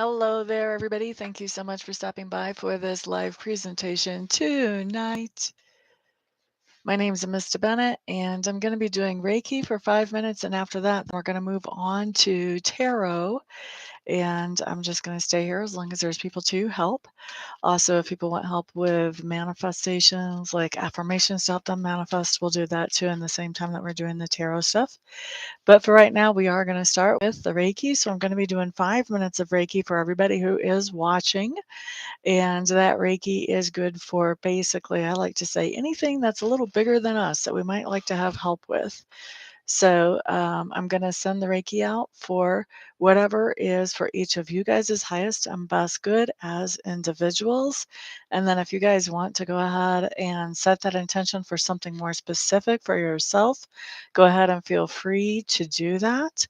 Hello there, everybody. Thank you so much for stopping by for this live presentation tonight. My name is Amista Bennett, and I'm going to be doing Reiki for 5 minutes. And after that, we're going to move on to tarot. And I'm just going to stay here as long as there's people to help. Also, if people want help with manifestations, like affirmations to help them manifest, we'll do that too in the same time that we're doing the tarot stuff. But for right now, we are going to start with the Reiki. So I'm going to be doing 5 minutes of Reiki for everybody who is watching. And that Reiki is good for basically, I like to say, anything that's a little bigger than us that we might like to have help with. So I'm going to send the Reiki out for whatever is for each of you guys' highest and best good as individuals. And then if you guys want to go ahead and set that intention for something more specific for yourself, go ahead and feel free to do that.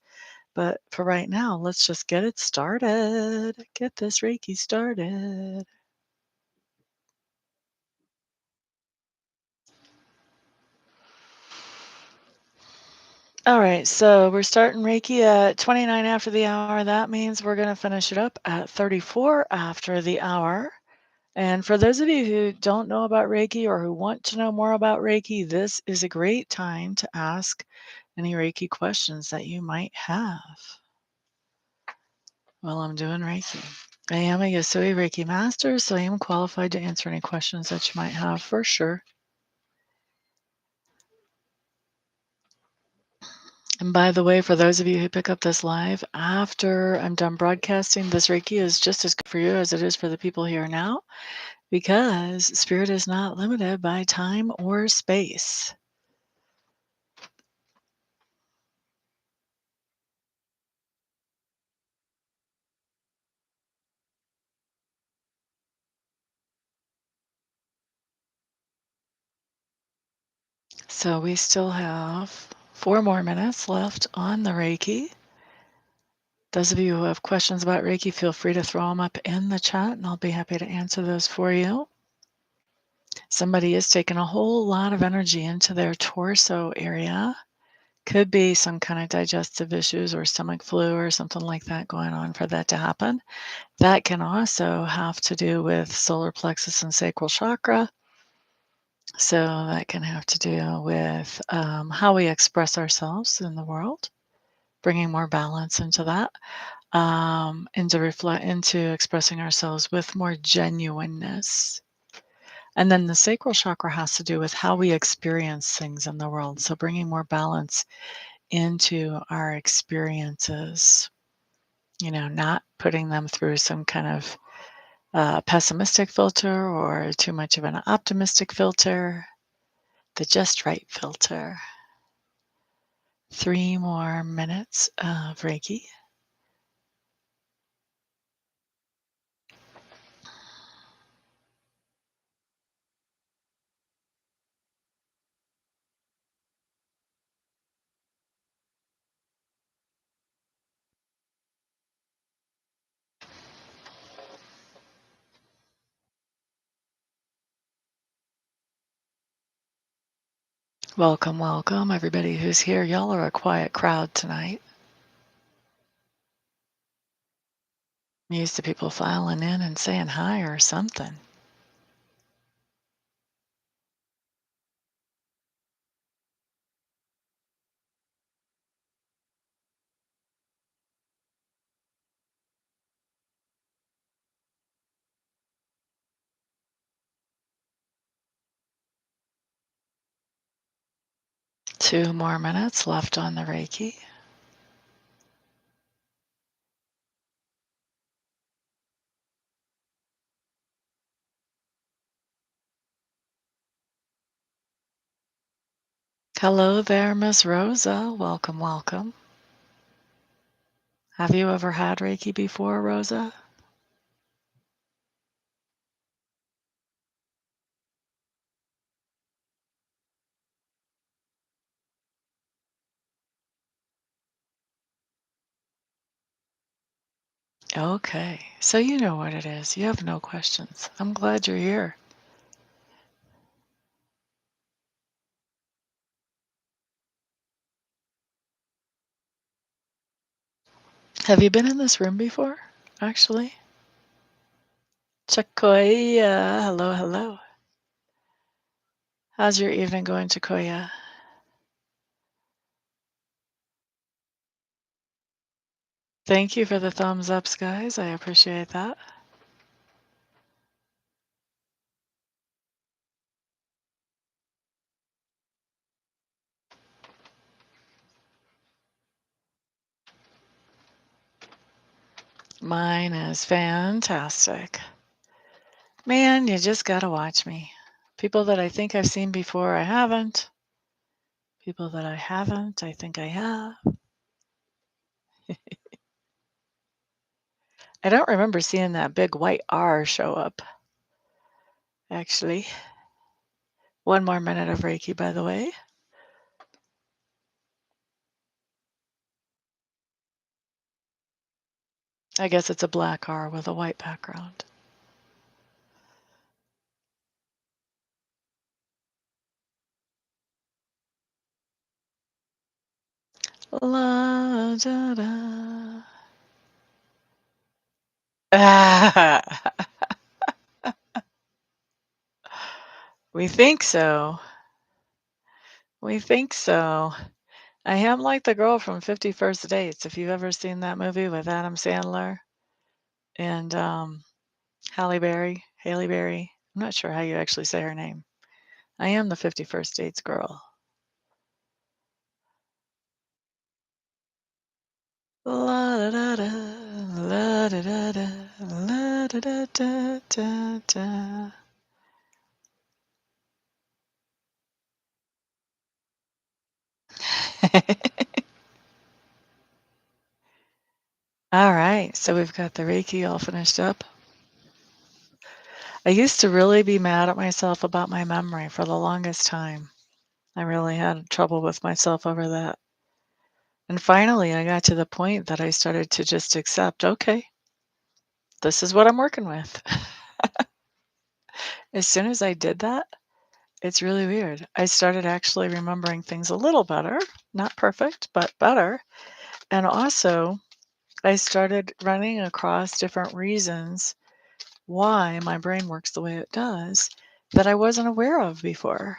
But for right now, let's just get it started. Get this Reiki started. All right, so we're starting Reiki at 29 after the hour. That means we're going to finish it up at 34 after the hour. And for those of you who don't know about Reiki or who want to know more about Reiki, this is a great time to ask any Reiki questions that you might have while I'm doing Reiki. I am a Yasui Reiki master, so I am qualified to answer any questions that you might have for sure. And by the way, for those of you who pick up this live, after I'm done broadcasting, this Reiki is just as good for you as it is for the people here now, because spirit is not limited by time or space. So we still have 4 more minutes left on the Reiki. Those of you who have questions about Reiki, feel free to throw them up in the chat, and I'll be happy to answer those for you. Somebody is taking a whole lot of energy into their torso area. Could be some kind of digestive issues or stomach flu or something like that going on for that to happen. That can also have to do with solar plexus and sacral chakra. So that can have to do with how we express ourselves in the world, bringing more balance into that, into expressing ourselves with more genuineness. And then the sacral chakra has to do with how we experience things in the world. So bringing more balance into our experiences, not putting them through some kind of pessimistic filter or too much of an optimistic filter, the just right filter. 3 more minutes of Reiki. Welcome, welcome, everybody who's here. Y'all are a quiet crowd tonight. I'm used to people filing in and saying hi or something. Two more minutes left on the Reiki. Hello there, Miss Rosa. Welcome, welcome. Have you ever had Reiki before, Rosa? Okay, so you know what it is. You have no questions. I'm glad you're here. Have you been in this room before? actually. Chakoya. Hello, hello. How's your evening going, Chakoya? Thank you for the thumbs ups, guys. I appreciate that. Mine is fantastic. Man, you just gotta watch me. People that I think I've seen before, I haven't. People that I haven't, I think I have. I don't remember seeing that big white R show up, actually. One more minute of Reiki, by the way. I guess it's a black R with a white background. La da da. We think so. We think so. I am like the girl from 50 First Dates. If you've ever seen that movie with Adam Sandler and Halle Berry. I'm not sure how you actually say her name. I am the 50 First Dates girl. La da da da, la da da da, la da da da da da. All right, so we've got the Reiki all finished up. I used to really be mad at myself about my memory for the longest time. I really had trouble with myself over that. And finally, I got to the point that I started to just accept, okay, this is what I'm working with. As soon as I did that, it's really weird. I started actually remembering things a little better, not perfect, but better. And also, I started running across different reasons why my brain works the way it does that I wasn't aware of before.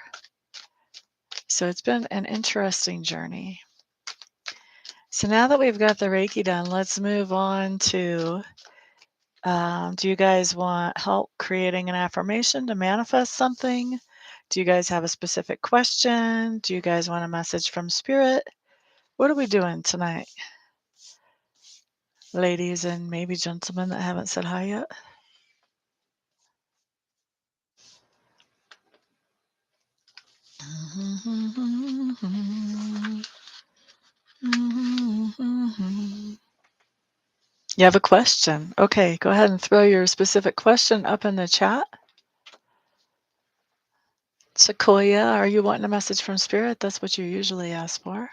So it's been an interesting journey. So now that we've got the Reiki done, let's move on to, do you guys want help creating an affirmation to manifest something? Do you guys have a specific question? Do you guys want a message from Spirit? What are we doing tonight? Ladies and maybe gentlemen that haven't said hi yet. You have a question. Okay, go ahead and throw your specific question up in the chat. Sequoia, are you wanting a message from Spirit? That's what you usually ask for.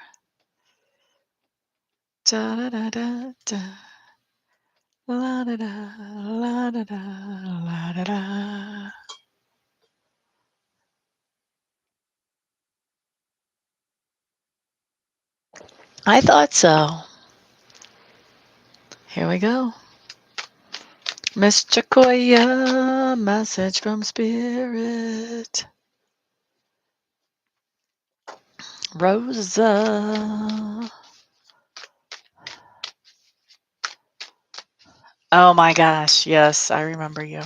Da da da da da. La da da la da da la da da. I thought so. Here we go. Miss Sequoia, message from Spirit. Rosa. Oh my gosh, yes, I remember you.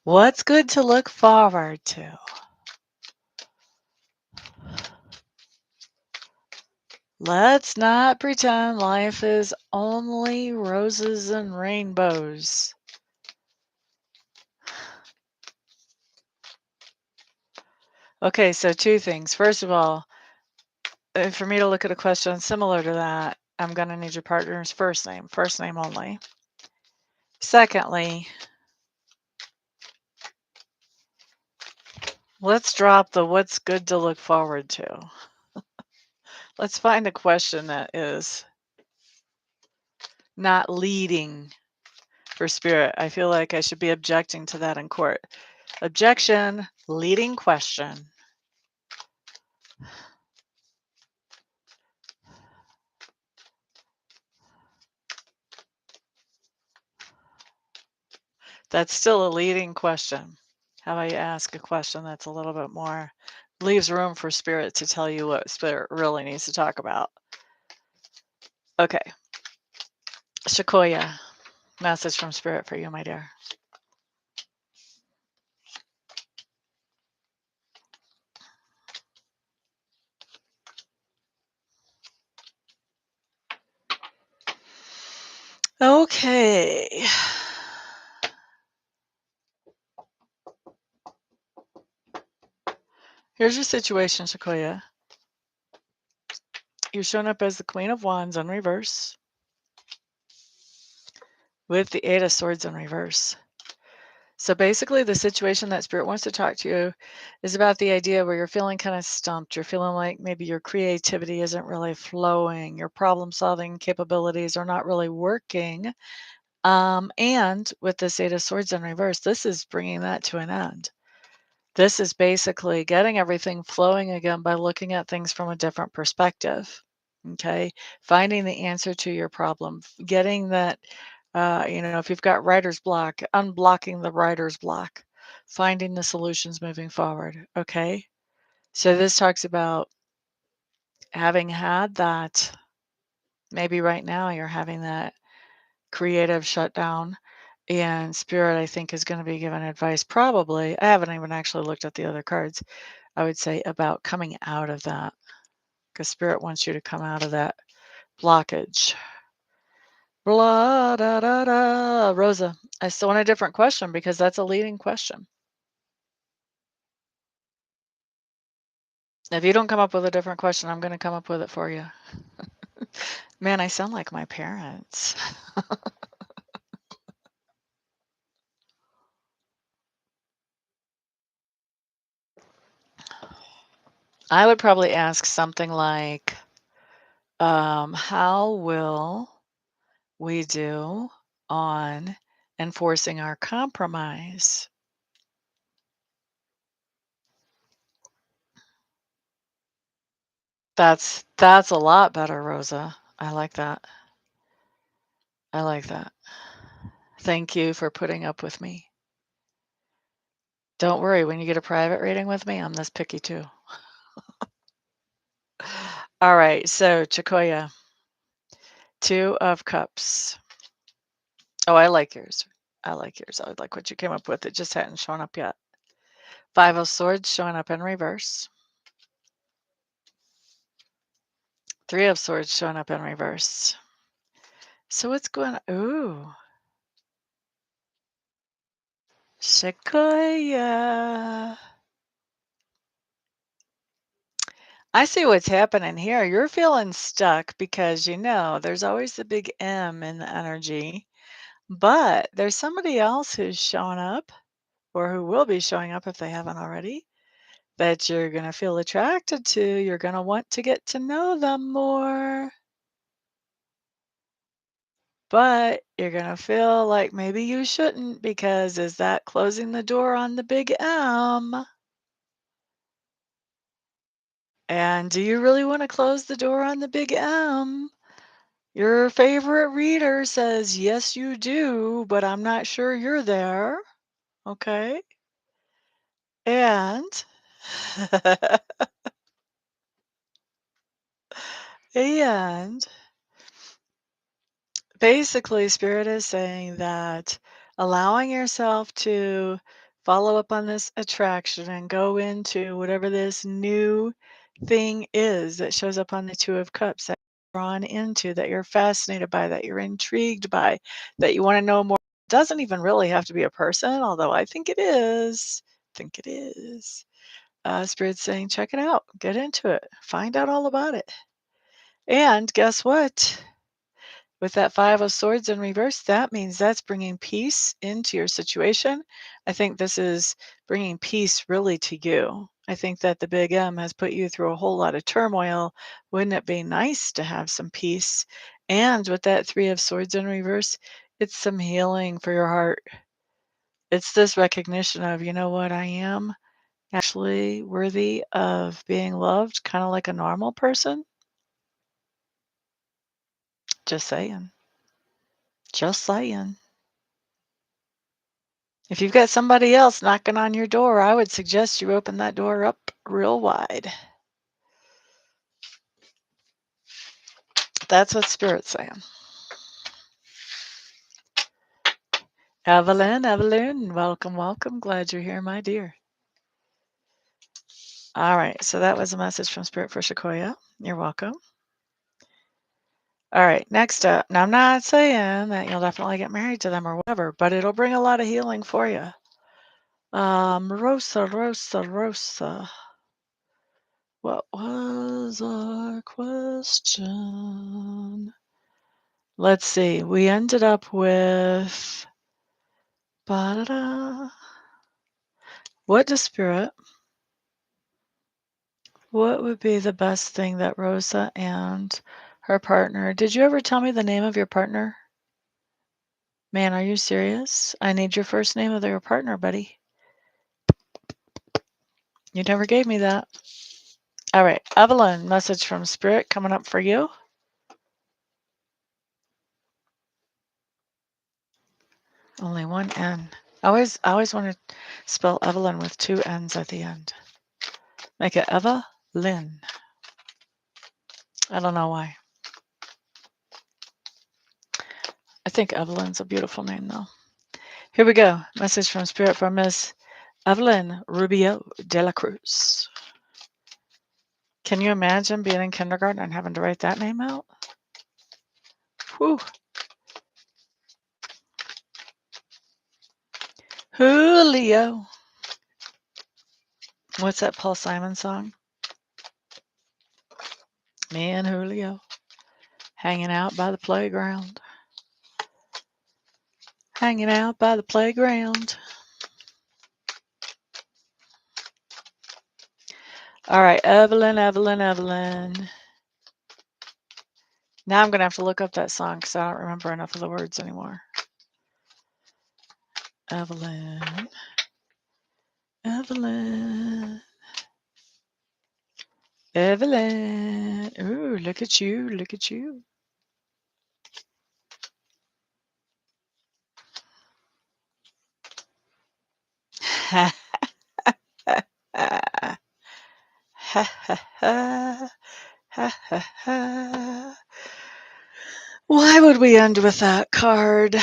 What's good to look forward to? Let's not pretend life is only roses and rainbows. Okay, so two things. First of all, for me to look at a question similar to that, I'm going to need your partner's first name only. Secondly, let's drop the what's good to look forward to. Let's find a question that is not leading for Spirit. I feel like I should be objecting to that in court. Objection, leading question. That's still a leading question. How about you ask a question that's a little bit more, leaves room for Spirit to tell you what Spirit really needs to talk about. Okay. Shakoya, message from Spirit for you, my dear. Okay. Here's your situation, Shakoya. You're showing up as the Queen of Wands in reverse with the Eight of Swords in reverse. So basically, the situation that Spirit wants to talk to you is about the idea where you're feeling kind of stumped. You're feeling like maybe your creativity isn't really flowing. Your problem-solving capabilities are not really working. And with this Eight of Swords in reverse, this is bringing that to an end. This is basically getting everything flowing again by looking at things from a different perspective. Okay. Finding the answer to your problem, getting that, if you've got writer's block, unblocking the writer's block, finding the solutions moving forward. Okay. So this talks about having had that, maybe right now you're having that creative shutdown. And Spirit, I think, is going to be given advice. Probably, I haven't even actually looked at the other cards. I would say about coming out of that, because Spirit wants you to come out of that blockage. Blah, da, da, da. Rosa, I still want a different question because that's a leading question. If you don't come up with a different question, I'm going to come up with it for you. Man, I sound like my parents. I would probably ask something like, how will we do on enforcing our compromise? That's a lot better, Rosa. I like that. I like that. Thank you for putting up with me. Don't worry, when you get a private reading with me, I'm this picky too. All right, so Chakoya, Two of Cups. Oh, I like yours. I like yours. I like what you came up with. It just hadn't shown up yet. Five of Swords showing up in reverse. Three of Swords showing up in reverse. So what's going on? Ooh. Sequoia. I see what's happening here. You're feeling stuck because there's always the big M in the energy, but there's somebody else who's showing up or who will be showing up if they haven't already that you're going to feel attracted to. You're going to want to get to know them more, but you're going to feel like maybe you shouldn't because is that closing the door on the big M? And do you really want to close the door on the big M? Your favorite reader says, yes, you do, but I'm not sure you're there. Okay. And, and basically, Spirit is saying that allowing yourself to follow up on this attraction and go into whatever this new thing is that shows up on the Two of Cups that you're drawn into, that you're fascinated by, that you're intrigued by, that you want to know more. It doesn't even really have to be a person, although I think it is. Think it is. Spirit's saying, check it out, get into it, find out all about it. And guess what? With that Five of Swords in reverse, that means that's bringing peace into your situation. I think this is bringing peace really to you. I think that the big M has put you through a whole lot of turmoil. Wouldn't it be nice to have some peace? And with that Three of Swords in reverse, it's some healing for your heart. It's this recognition of, you know what, I am actually worthy of being loved, kind of like a normal person. Just saying. Just saying. If you've got somebody else knocking on your door, I would suggest you open that door up real wide. That's what Spirit's saying. Evelyn, welcome, welcome. Glad you're here, my dear. All right, so that was a message from Spirit for Sequoia. You're welcome. All right, next up. Now, I'm not saying that you'll definitely get married to them or whatever, but it'll bring a lot of healing for you. Rosa. What was our question? Let's see. We ended up with... What does Spirit... What would be the best thing that Rosa and her partner... Did you ever tell me the name of your partner? Man, are you serious? I need your first name of your partner, buddy. You never gave me that. All right, Evelyn, message from Spirit coming up for you. Only one N. I always want to spell Evelyn with two N's at the end. Make it Eva-Lynn. I don't know why. I think Evelyn's a beautiful name, though. Here we go. Message from Spirit for Miss Evelyn Rubio de la Cruz. Can you imagine being in kindergarten and having to write that name out? Whew. Julio. What's that Paul Simon song? Me and Julio hanging out by the playground. Hanging out by the playground. All right, Evelyn. Now I'm going to have to look up that song because I don't remember enough of the words anymore. Evelyn. Ooh, look at you. Ha ha ha. Ha ha ha. Ha ha ha. Why would we end with that card?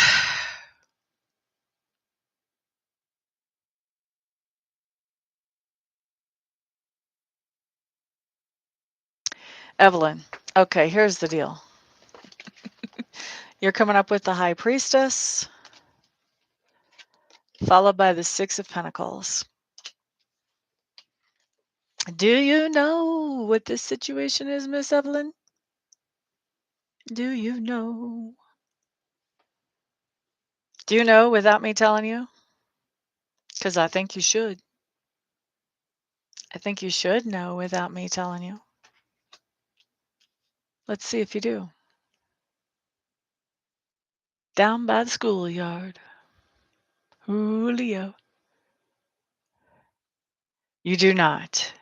Evelyn, okay, here's the deal. You're coming up with the High Priestess, followed by the Six of Pentacles. Do you know what this situation is, Miss Evelyn? Do you know? Do you know without me telling you? Because I think you should. I think you should know without me telling you. Let's see if you do. Down by the schoolyard. Julio. You do not.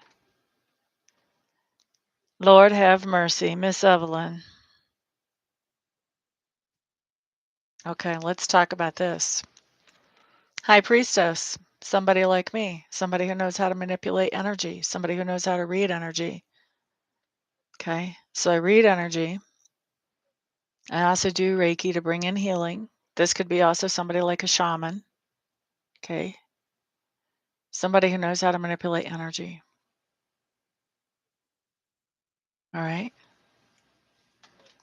Lord have mercy, Miss Evelyn. Okay, let's talk about this. High Priestess, somebody like me, somebody who knows how to manipulate energy, somebody who knows how to read energy. Okay, so I read energy. I also do Reiki to bring in healing. This could be also somebody like a shaman. Okay, somebody who knows how to manipulate energy. All right.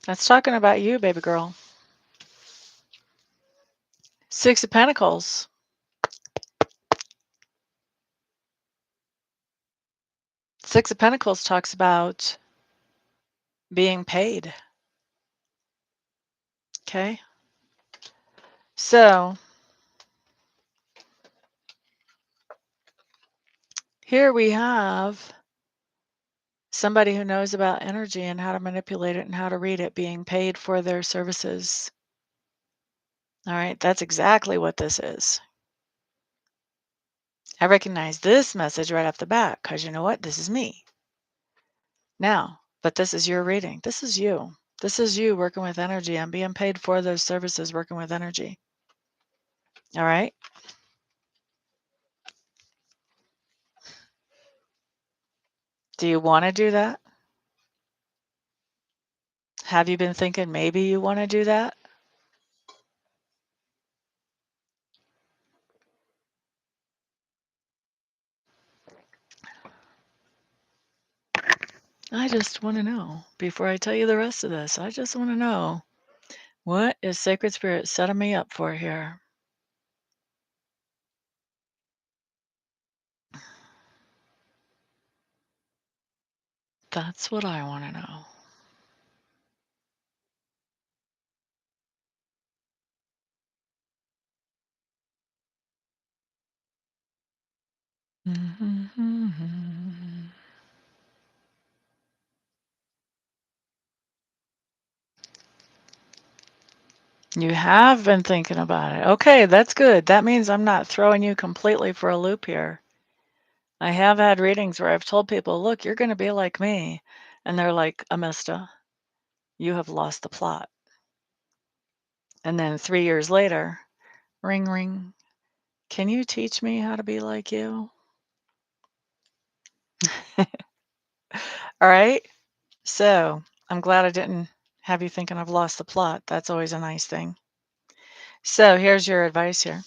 That's talking about you, baby girl. Six of Pentacles. Six of Pentacles talks about being paid. Okay. So here we have somebody who knows about energy and how to manipulate it and how to read it being paid for their services. All right, that's exactly what this is. I recognize this message right off the bat because you know what? This is me. Now, but this is your reading. This is you. This is you working with energy. I'm being paid for those services working with energy. All right. Do you want to do that? Have you been thinking maybe you want to do that? I just want to know, before I tell you the rest of this, I just want to know, what is Sacred Spirit setting me up for here? That's what I want to know. You have been thinking about it. Okay, that's good. That means I'm not throwing you completely for a loop here. I have had readings where I've told people, look, you're going to be like me. And they're like, Amista, you have lost the plot. And then 3 years later, ring, ring, can you teach me how to be like you? All right. So I'm glad I didn't have you thinking I've lost the plot. That's always a nice thing. So here's your advice here.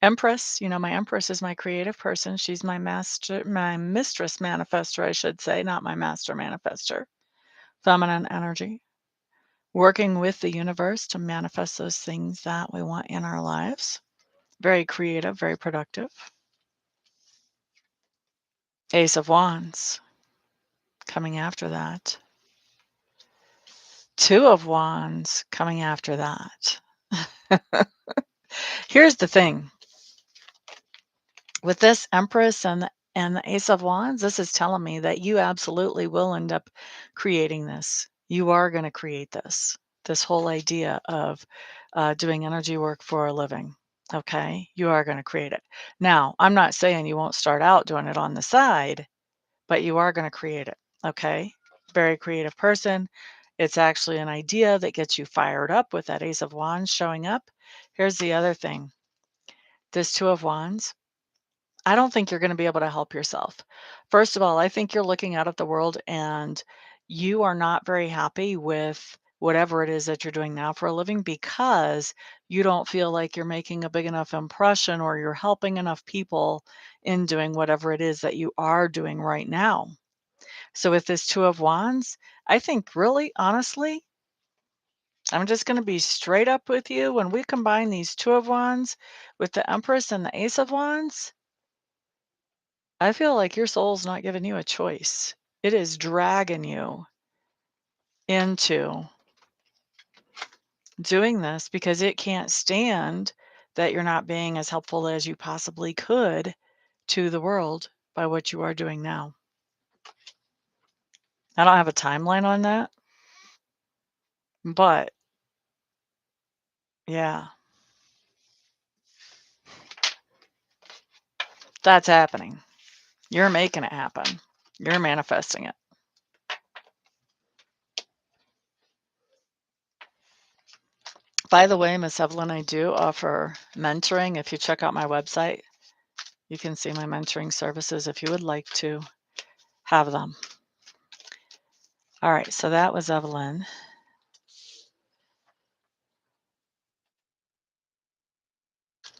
Empress, my Empress is my creative person. She's my my mistress manifester, I should say, not my master manifester. Feminine energy. Working with the universe to manifest those things that we want in our lives. Very creative, very productive. Ace of Wands coming after that. Two of Wands coming after that. Here's the thing. With this Empress and the Ace of Wands, this is telling me that you absolutely will end up creating this. You are going to create this whole idea of doing energy work for a living. Okay, you are going to create it. Now, I'm not saying you won't start out doing it on the side, but you are going to create it. Okay, very creative person. It's actually an idea that gets you fired up with that Ace of Wands showing up. Here's the other thing. This Two of Wands, I don't think you're going to be able to help yourself. First of all, I think you're looking out at the world and you are not very happy with whatever it is that you're doing now for a living because you don't feel like you're making a big enough impression or you're helping enough people in doing whatever it is that you are doing right now. So with this Two of Wands, I think really, honestly, I'm just going to be straight up with you. When we combine these Two of Wands with the Empress and the Ace of Wands, I feel like your soul's not giving you a choice. It is dragging you into doing this because it can't stand that you're not being as helpful as you possibly could to the world by what you are doing now. I don't have a timeline on that, but yeah, that's happening. You're making it happen. You're manifesting it. By the way, Miss Evelyn, I do offer mentoring. If you check out my website, you can see my mentoring services if you would like to have them. All right, so that was Evelyn.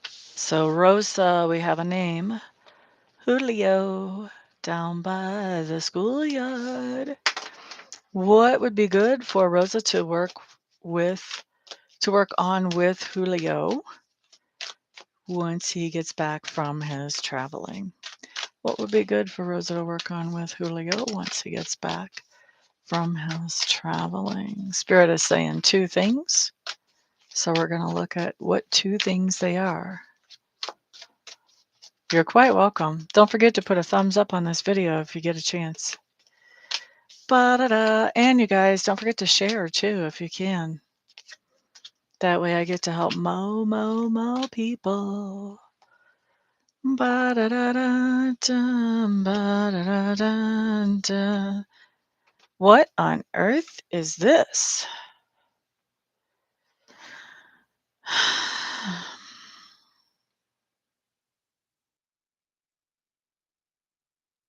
So Rosa, we have a name. Julio, down by the schoolyard. What would be good for Rosa to work on with Julio once he gets back from his traveling? What would be good for Rosa to work on with Julio once he gets back from his traveling? Spirit is saying two things. So we're going to look at what two things they are. You're quite welcome. Don't forget to put a thumbs up on this video if you get a chance. Ba-da-da. And you guys, don't forget to share too if you can. That way I get to help more people. Ba-da-da-da-dum, ba-da-da-da-da. What on earth is this?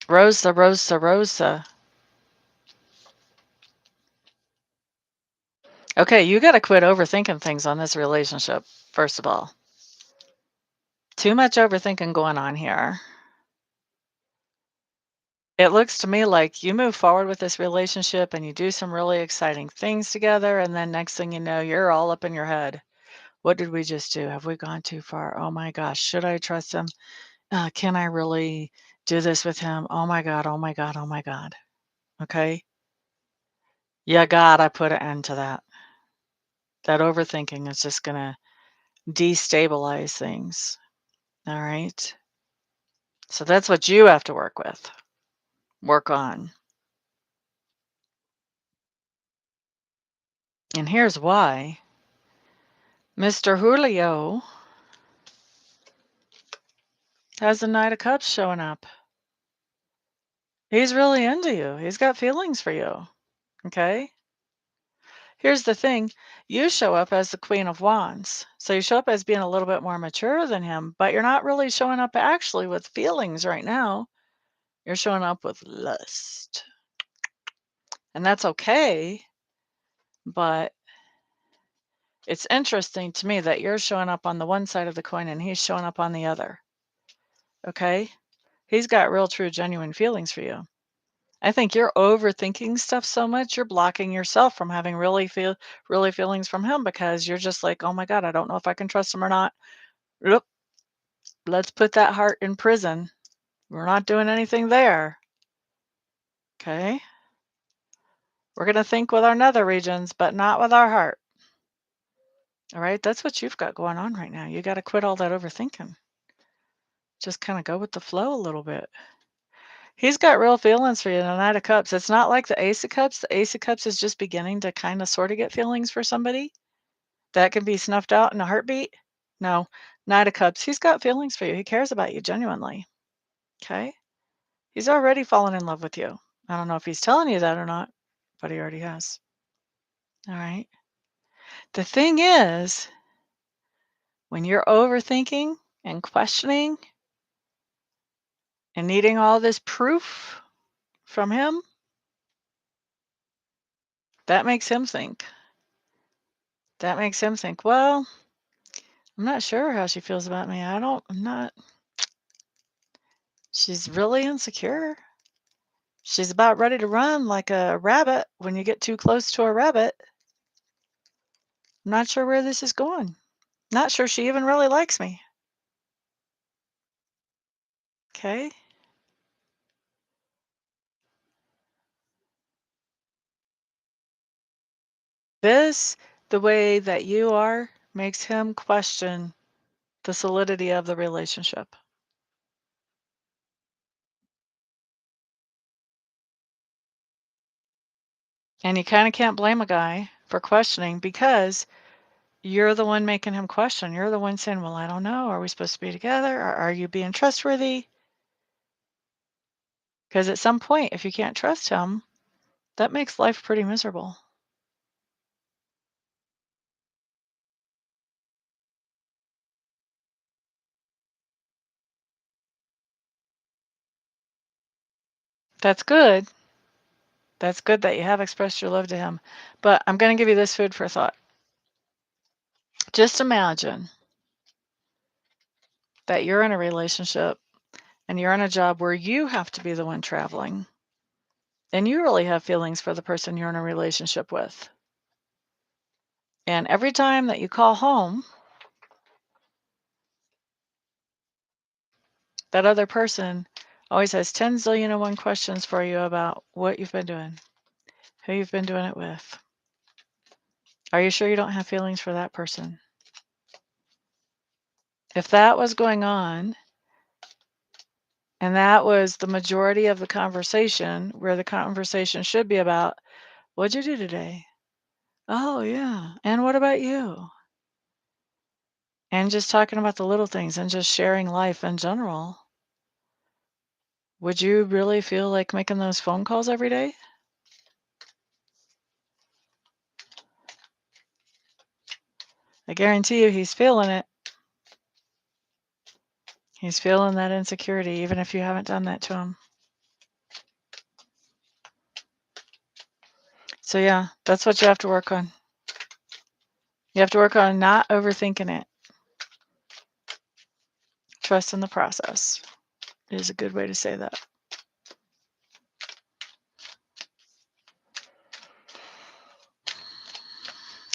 Rosa, Rosa, Rosa. Okay, you got to quit overthinking things on this relationship, first of all. Too much overthinking going on here. It looks to me like you move forward with this relationship and you do some really exciting things together, and then next thing you know, you're all up in your head. What did we just do? Have we gone too far? Oh my gosh, should I trust him? Can I really do this with him? Oh my God, oh my God, oh my God. Okay? You gotta put an end to that. That overthinking is just gonna destabilize things. All right? So that's what you have to work on. And here's why. Mr. Julio has the Knight of Cups showing up. He's really into you. He's got feelings for you. Okay? Here's the thing. You show up as the Queen of Wands. So you show up as being a little bit more mature than him, but you're not really showing up actually with feelings right now. You're showing up with lust. And that's okay, but it's interesting to me that you're showing up on the one side of the coin and he's showing up on the other. Okay? He's got real, true, genuine feelings for you. I think you're overthinking stuff so much, you're blocking yourself from having really feelings from him because you're just like, oh my God, I don't know if I can trust him or not. Oop, let's put that heart in prison. We're not doing anything there. Okay? We're going to think with our nether regions, but not with our heart. All right? That's what you've got going on right now. You got to quit all that overthinking. Just kind of go with the flow a little bit. He's got real feelings for you, the Knight of Cups. It's not like the Ace of Cups. The Ace of Cups is just beginning to kind of sort of get feelings for somebody. That can be snuffed out in a heartbeat. No, Knight of Cups. He's got feelings for you. He cares about you genuinely. Okay? He's already fallen in love with you. I don't know if he's telling you that or not, but he already has. All right? The thing is, when you're overthinking and questioning and needing all this proof from him, that makes him think. That makes him think, well, I'm not sure how she feels about me. She's really insecure. She's about ready to run like a rabbit when you get too close to a rabbit. I'm not sure where this is going. Not sure she even really likes me. Okay? This, the way that you are, makes him question the solidity of the relationship. And you kind of can't blame a guy for questioning because you're the one making him question. You're the one saying, well, I don't know. Are we supposed to be together? Or are you being trustworthy? Because at some point, if you can't trust him, that makes life pretty miserable. That's good. That's good that you have expressed your love to him. But I'm going to give you this food for thought. Just imagine that you're in a relationship and you're in a job where you have to be the one traveling. And you really have feelings for the person you're in a relationship with. And every time that you call home, that other person always has 10 zillion and one questions for you about what you've been doing, who you've been doing it with. Are you sure you don't have feelings for that person? If that was going on, and that was the majority of the conversation, where the conversation should be about, what'd you do today? Oh, yeah. And what about you? And just talking about the little things and just sharing life in general. Would you really feel like making those phone calls every day? I guarantee you he's feeling it. He's feeling that insecurity, even if you haven't done that to him. So yeah, that's what you have to work on. You have to work on not overthinking it. Trust in the process is a good way to say that.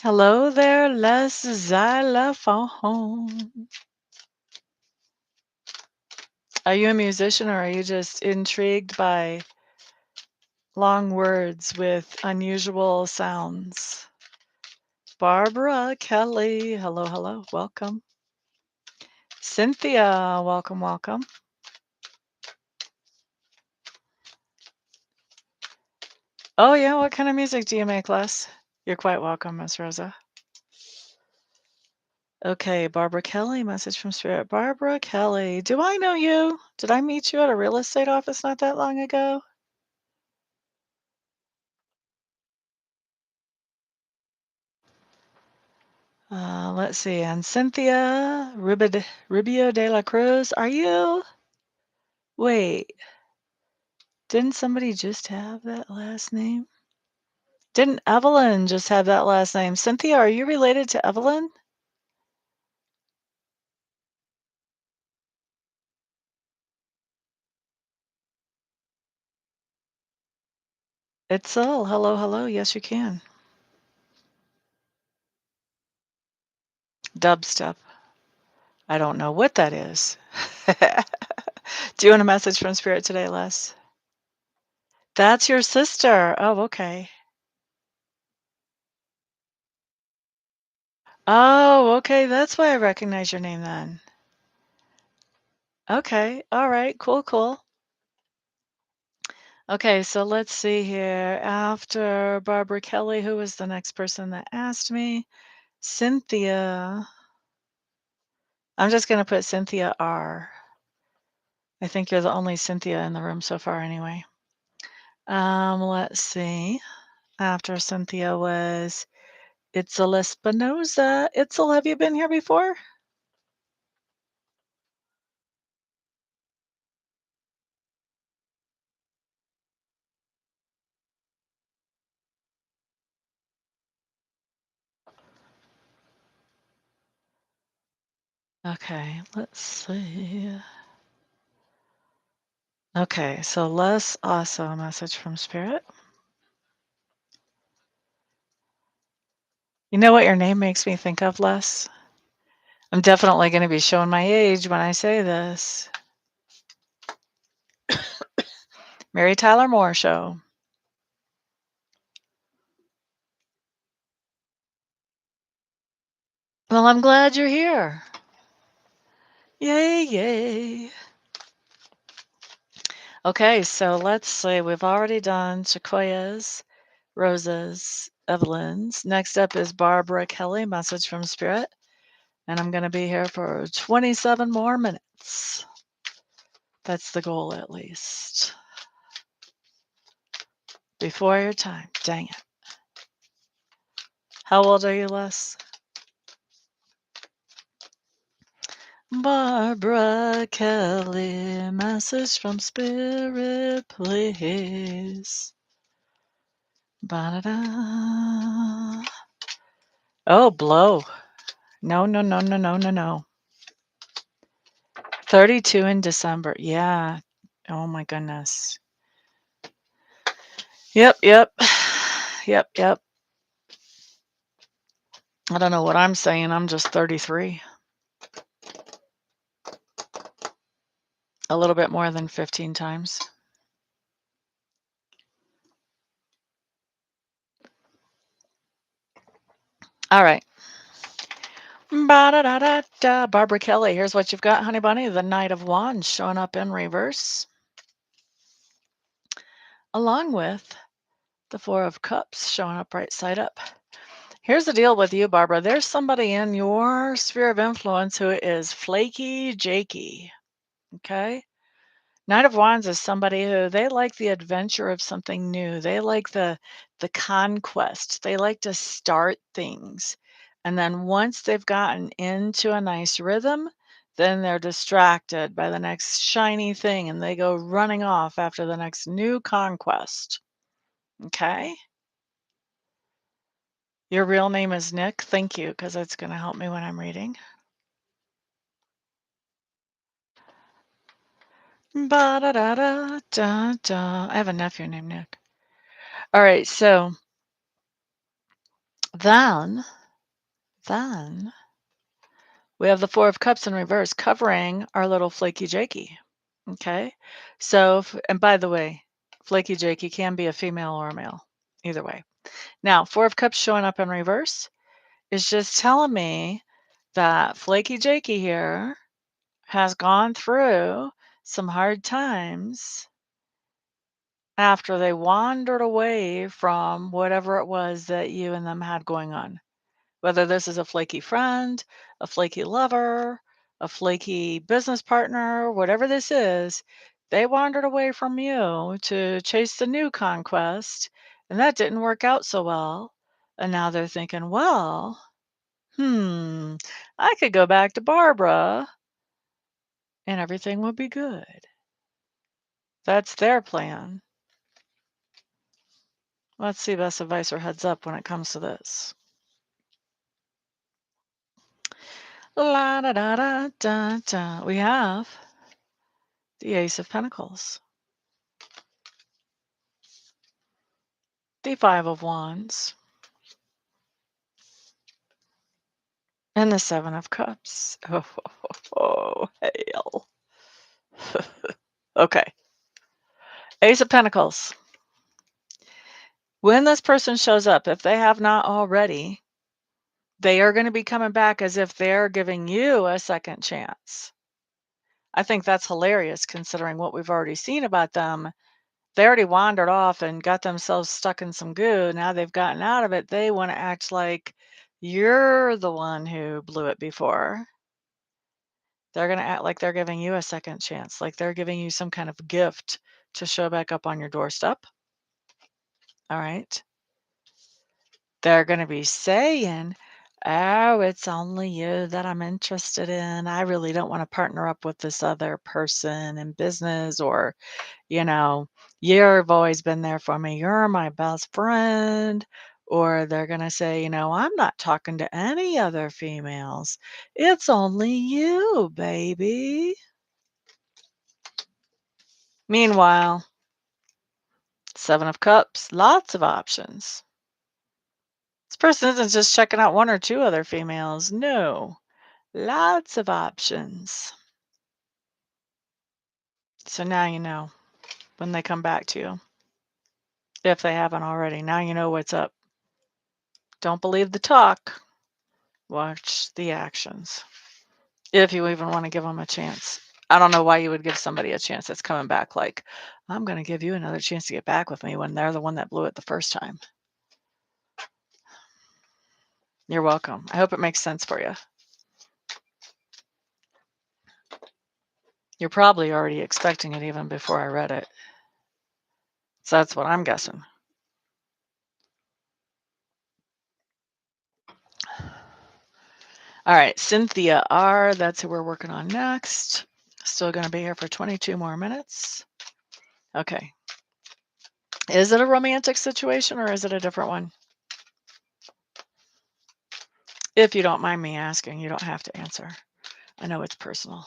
Hello there, les xylophones. Are you a musician, or are you just intrigued by long words with unusual sounds? Barbara Kelly, hello, hello, welcome. Cynthia, welcome, welcome. Oh yeah, what kind of music do you make, Les? You're quite welcome, Miss Rosa. Okay, Barbara Kelly, message from Spirit. Barbara Kelly, do I know you? Did I meet you at a real estate office not that long ago? Let's see. And Cynthia Rubio de la Cruz, are you? Wait, didn't somebody just have that last name? Didn't Evelyn just have that last name? Cynthia, are you related to Evelyn? Itzel, hello, hello. Yes, you can. Dubstep. I don't know what that is. Do you want a message from Spirit today, Les? That's your sister. Oh, okay. Oh, okay. That's why I recognize your name then. Okay. All right. Cool, cool. Okay, so let's see here. After Barbara Kelly, who was the next person that asked me? Cynthia. I'm just going to put Cynthia R. I think you're the only Cynthia in the room so far anyway. Let's see. After Cynthia was Itzel Espinoza. Itzel, have you been here before? Okay, let's see. Okay, so Les, also a message from Spirit. You know what your name makes me think of, Les? I'm definitely going to be showing my age when I say this. Mary Tyler Moore Show. Well, I'm glad you're here. Yay, yay. Okay, so let's see. We've already done Sequoias, Roses, Evelyn's. Next up is Barbara Kelly, message from Spirit. And I'm going to be here for 27 more minutes. That's the goal, at least. Before your time. Dang it. How old are you, Les? Barbara Kelly, message from Spirit, please. Ba-da-da. Oh, blow. No, no, no, no, no, no, no. 32 in December. Yeah. Oh, my goodness. Yep, yep. Yep, yep. I don't know what I'm saying. I'm just 33. A little bit more than 15 times. All right. Ba-da-da-da-da. Barbara Kelly, here's what you've got, honey bunny. The Knight of Wands showing up in reverse, along with the Four of Cups showing up right side up. Here's the deal with you, Barbara. There's somebody in your sphere of influence who is flaky, jakey. Okay? Knight of Wands is somebody who they like the adventure of something new. They like the conquest. They like to start things. And then once they've gotten into a nice rhythm, then they're distracted by the next shiny thing and they go running off after the next new conquest. Okay? Your real name is Nick? Thank you, because it's going to help me when I'm reading. Ba-da-da-da-da-da. I have a nephew named Nick. All right, so then we have the Four of Cups in reverse covering our little flaky Jakey. Okay, so, and by the way, flaky Jakey can be a female or a male, either way. Now, Four of Cups showing up in reverse is just telling me that flaky Jakey here has gone through some hard times after they wandered away from whatever it was that you and them had going on. Whether this is a flaky friend, a flaky lover, a flaky business partner, whatever this is, they wandered away from you to chase the new conquest, and that didn't work out so well. And now they're thinking, well, I could go back to Barbara and everything would be good. That's their plan. Let's see best advice or heads up when it comes to this. La da da da da da. We have the Ace of Pentacles, the Five of Wands, and the Seven of Cups. Oh, hell. Okay. Ace of Pentacles. When this person shows up, if they have not already, they are going to be coming back as if they're giving you a second chance. I think that's hilarious considering what we've already seen about them. They already wandered off and got themselves stuck in some goo. Now they've gotten out of it. They want to act like you're the one who blew it before. They're going to act like they're giving you a second chance, like they're giving you some kind of gift to show back up on your doorstep. All right. They're going to be saying, oh, it's only you that I'm interested in. I really don't want to partner up with this other person in business, or, you've always been there for me. You're my best friend. Or they're going to say, I'm not talking to any other females. It's only you, baby. Meanwhile, Seven of Cups, lots of options. This person isn't just checking out one or two other females. No, lots of options. So now you know when they come back to you. If they haven't already, now you know what's up. Don't believe the talk. Watch the actions. If you even want to give them a chance. I don't know why you would give somebody a chance that's coming back like, I'm going to give you another chance to get back with me when they're the one that blew it the first time. You're welcome. I hope it makes sense for you. You're probably already expecting it even before I read it. So that's what I'm guessing. All right, Cynthia R. That's who we're working on next. Still going to be here for 22 more minutes. Okay. Is it a romantic situation or is it a different one? If you don't mind me asking, you don't have to answer. I know it's personal.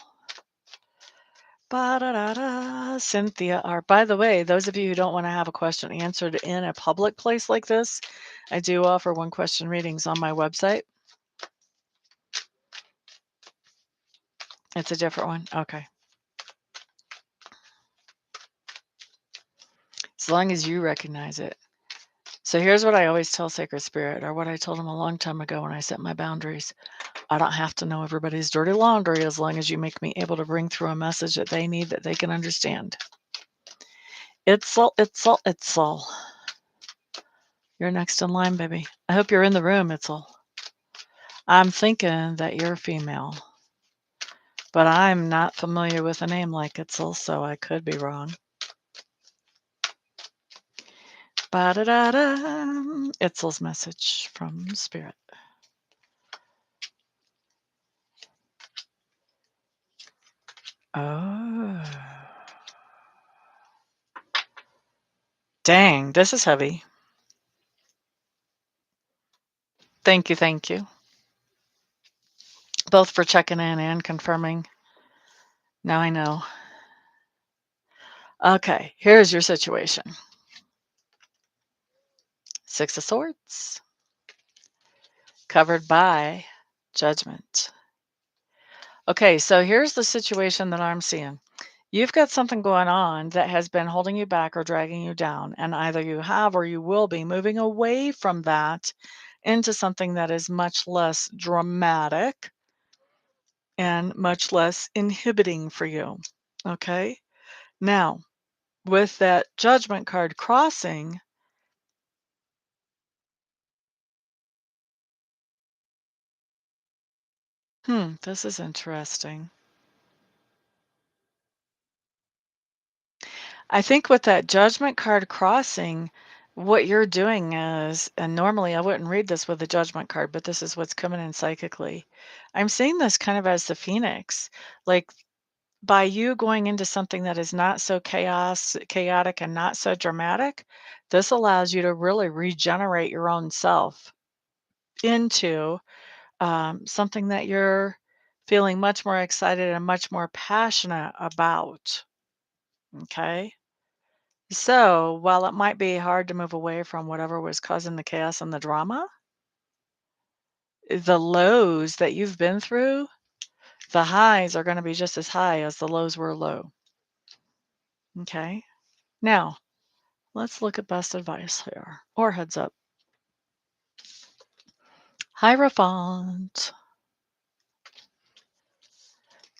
Ba-da-da-da. Cynthia R. By the way, those of you who don't want to have a question answered in a public place like this, I do offer one question readings on my website. It's a different one? Okay. As long as you recognize it. So here's what I always tell Sacred Spirit, or what I told them a long time ago when I set my boundaries. I don't have to know everybody's dirty laundry as long as you make me able to bring through a message that they need, that they can understand. It's all. You're next in line, baby. I hope you're in the room, Itzel. I'm thinking that you're female, but I'm not familiar with a name like Itzel, so I could be wrong. Ba-da-da-da. Itzel's message from Spirit. Oh. Dang, this is heavy. Thank you, thank you. Both for checking in and confirming. Now I know. Okay, here's your situation. Six of Swords, covered by Judgment. Okay, so here's the situation that I'm seeing. You've got something going on that has been holding you back or dragging you down, and either you have or you will be moving away from that into something that is much less dramatic and much less inhibiting for you. Okay? Now, with that Judgment card crossing, this is interesting. I think with that Judgment card crossing, what you're doing is, and normally I wouldn't read this with a Judgment card, but this is what's coming in psychically. I'm seeing this kind of as the Phoenix. Like, by you going into something that is not so chaotic and not so dramatic, this allows you to really regenerate your own self into something that you're feeling much more excited and much more passionate about. Okay. So, while it might be hard to move away from whatever was causing the chaos and the drama, the lows that you've been through, the highs are going to be just as high as the lows were low. Okay. Now, let's look at best advice here, or heads up. Hierophant.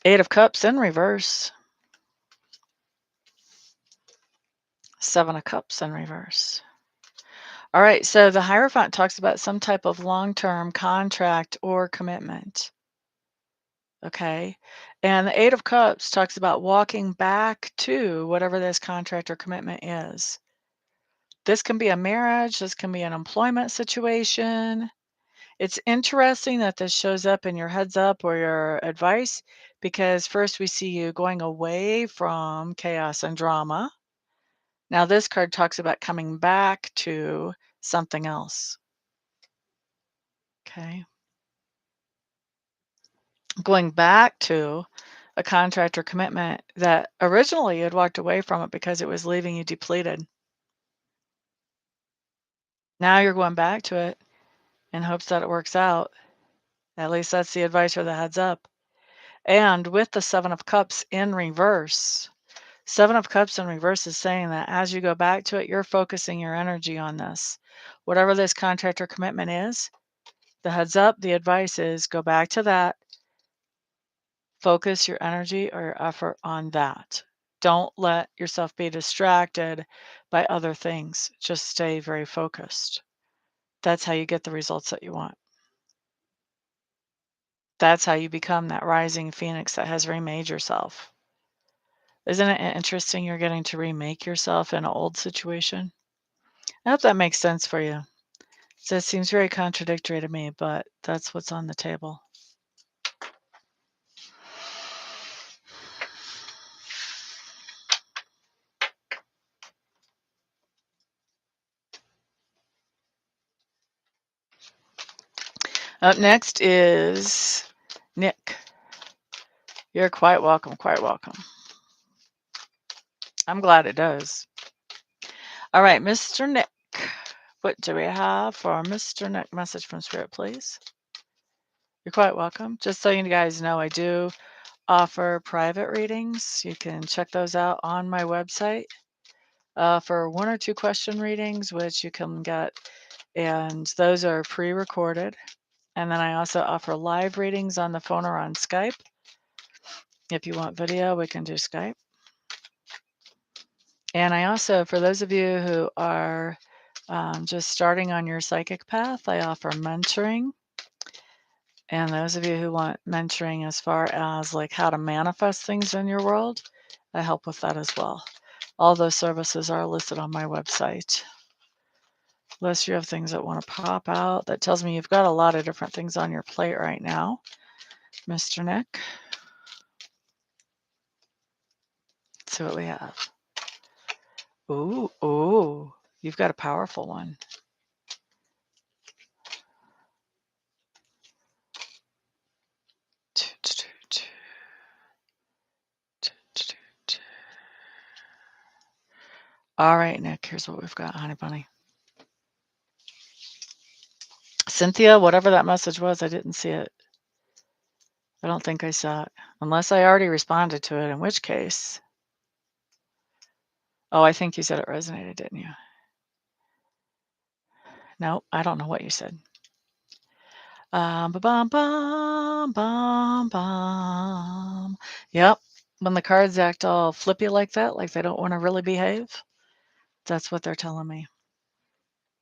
Eight of Cups in reverse. Seven of Cups in reverse. All right, so the Hierophant talks about some type of long-term contract or commitment. Okay. And the Eight of Cups talks about walking back to whatever this contract or commitment is. This can be a marriage, this can be an employment situation. It's interesting that this shows up in your heads up or your advice because first we see you going away from chaos and drama. Now, this card talks about coming back to something else. Okay. Going back to a contract or commitment that originally you had walked away from it because it was leaving you depleted. Now you're going back to it in hopes that it works out. At least that's the advice or the heads up. And with the Seven of Cups in reverse, Seven of Cups in reverse is saying that as you go back to it, you're focusing your energy on this. Whatever this contract or commitment is, the heads up, the advice is go back to that. Focus your energy or your effort on that. Don't let yourself be distracted by other things. Just stay very focused. That's how you get the results that you want. That's how you become that rising phoenix that has remade yourself. Isn't it interesting you're getting to remake yourself in an old situation? I hope that makes sense for you. So it seems very contradictory to me, but that's what's on the table. Up next is Nick. You're quite welcome, quite welcome. I'm glad it does. All right, Mr. Nick. What do we have for Mr. Nick? Message from Spirit, please. You're quite welcome. Just so you guys know, I do offer private readings. You can check those out on my website for 1 or 2 question readings, which you can get, and those are pre-recorded. And then I also offer live readings on the phone or on Skype. If you want video, we can do Skype. And I also, for those of you who are just starting on your psychic path, I offer mentoring. And those of you who want mentoring as far as like how to manifest things in your world, I help with that as well. All those services are listed on my website. Unless you have things that want to pop out, that tells me you've got a lot of different things on your plate right now, Mr. Nick. Let's see what we have. Ooh, you've got a powerful one. All right, Nick, here's what we've got, honey bunny. Cynthia, whatever that message was, I didn't see it. I don't think I saw it. Unless I already responded to it, in which case. Oh, I think you said it resonated, didn't you? No, I don't know what you said. Ba-bum-bum-bum-bum. Yep. When the cards act all flippy like that, like they don't want to really behave, that's what they're telling me.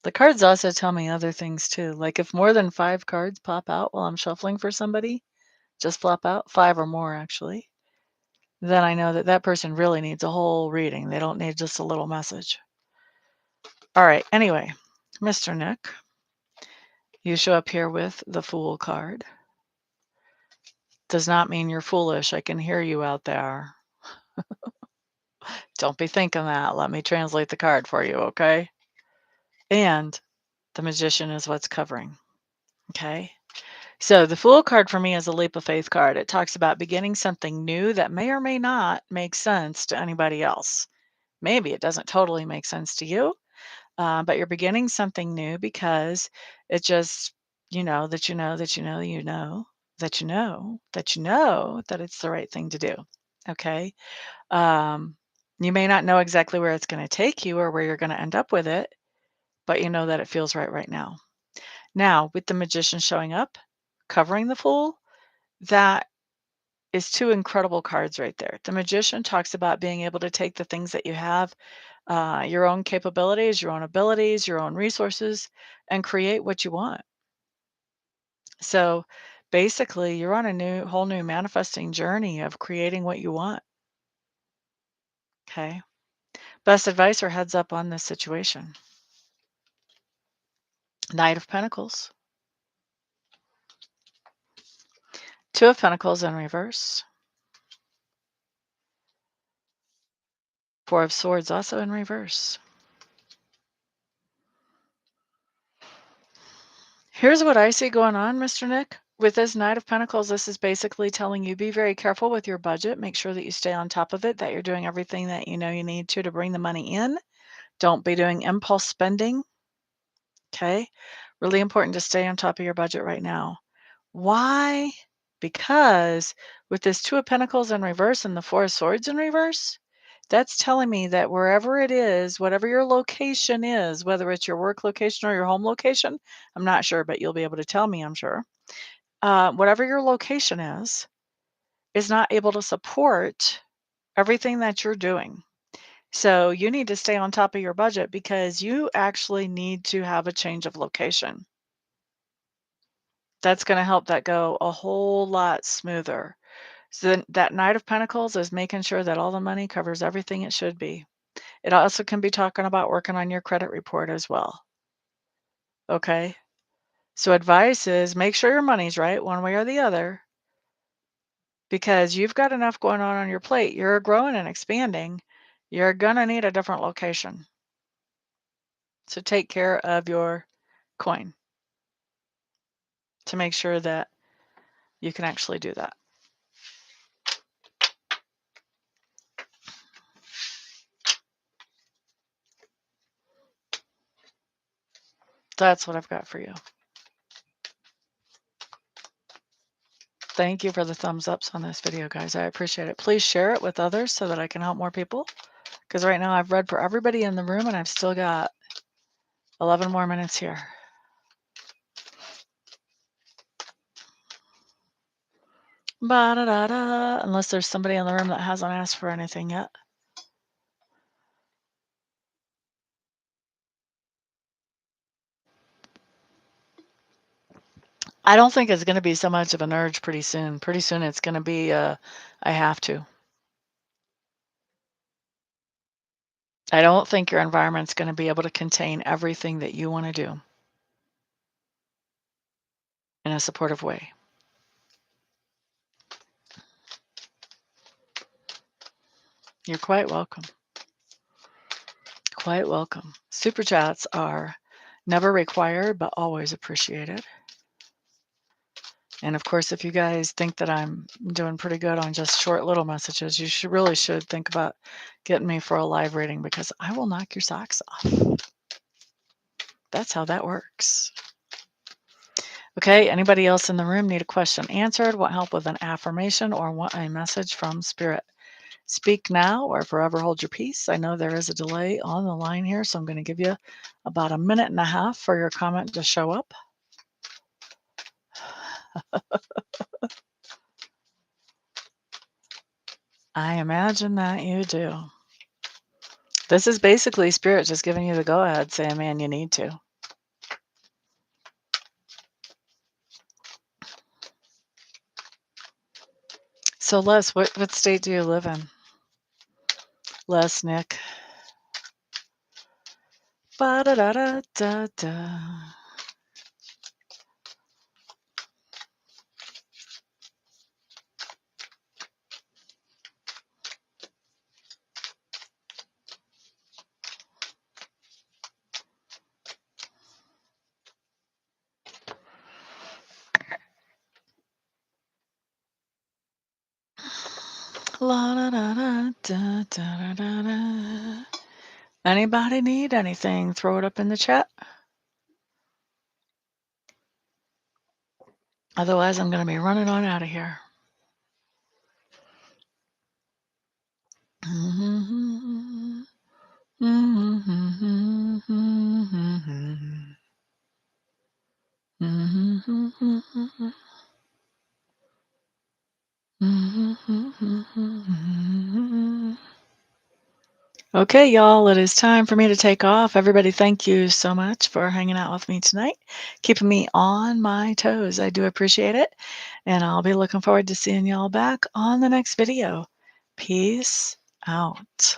The cards also tell me other things too. Like if more than 5 cards pop out while I'm shuffling for somebody, just flop out, 5 or more actually, then I know that that person really needs a whole reading. They don't need just a little message. All right. Anyway, Mr. Nick, you show up here with the Fool card. Does not mean you're foolish. I can hear you out there. Don't be thinking that. Let me translate the card for you, okay? And the Magician is what's covering, okay? So the Fool card for me is a leap of faith card. It talks about beginning something new that may or may not make sense to anybody else. Maybe it doesn't totally make sense to you, but you're beginning something new because it just, you know, that you know, that you know, you know, that you know, that you know that it's the right thing to do, okay? You may not know exactly where it's going to take you or where you're going to end up with it, but you know that it feels right now. Now, with the Magician showing up, covering the Fool, that is 2 incredible cards right there. The Magician talks about being able to take the things that you have, your own capabilities, your own abilities, your own resources, and create what you want. So basically, you're on a whole new manifesting journey of creating what you want. Okay. Best advice or heads up on this situation? Knight of Pentacles. 2 of Pentacles in reverse. 4 of Swords also in reverse. Here's what I see going on, Mr. Nick. With this Knight of Pentacles, this is basically telling you be very careful with your budget. Make sure that you stay on top of it, that you're doing everything that you know you need to bring the money in. Don't be doing impulse spending. Okay? Really important to stay on top of your budget right now. Why? Because with this 2 of Pentacles in reverse and the 4 of Swords in reverse, that's telling me that wherever it is, whatever your location is, whether it's your work location or your home location, I'm not sure, but you'll be able to tell me, I'm sure. Whatever your location is not able to support everything that you're doing. So you need to stay on top of your budget because you actually need to have a change of location. That's going to help that go a whole lot smoother. So that Knight of Pentacles is making sure that all the money covers everything it should be. It also can be talking about working on your credit report as well. Okay? So advice is make sure your money's right one way or the other because you've got enough going on your plate. You're growing and expanding. You're going to need a different location. So take care of your coin to make sure that you can actually do that. That's what I've got for you. Thank you for the thumbs ups on this video, guys. I appreciate it. Please share it with others so that I can help more people. Because right now I've read for everybody in the room and I've still got 11 more minutes here. Ba-da-da-da. Unless there's somebody in the room that hasn't asked for anything yet. I don't think it's going to be so much of an urge pretty soon. Pretty soon it's going to be I have to. I don't think your environment's going to be able to contain everything that you want to do in a supportive way. You're quite welcome. Quite welcome. Super chats are never required, but always appreciated. And of course, if you guys think that I'm doing pretty good on just short little messages, you really should think about getting me for a live reading, because I will knock your socks off. That's how that works. Okay, anybody else in the room need a question answered, want help with an affirmation, or want a message from Spirit? Speak now or forever hold your peace. I know there is a delay on the line here, so I'm going to give you about 1.5 minutes for your comment to show up. I imagine that you do. This is basically Spirit just giving you the go-ahead, saying, man, you need to. So, Les, what state do you live in? Les, Nick. Ba-da-da-da-da-da. La-da-da-da-da-da-da-da. Anybody need anything? Throw it up in the chat. Otherwise, I'm going to be running on out of here. Okay, y'all, it is time for me to take off. Everybody, thank you so much for hanging out with me tonight, keeping me on my toes. I do appreciate it, and I'll be looking forward to seeing y'all back on the next video. Peace out.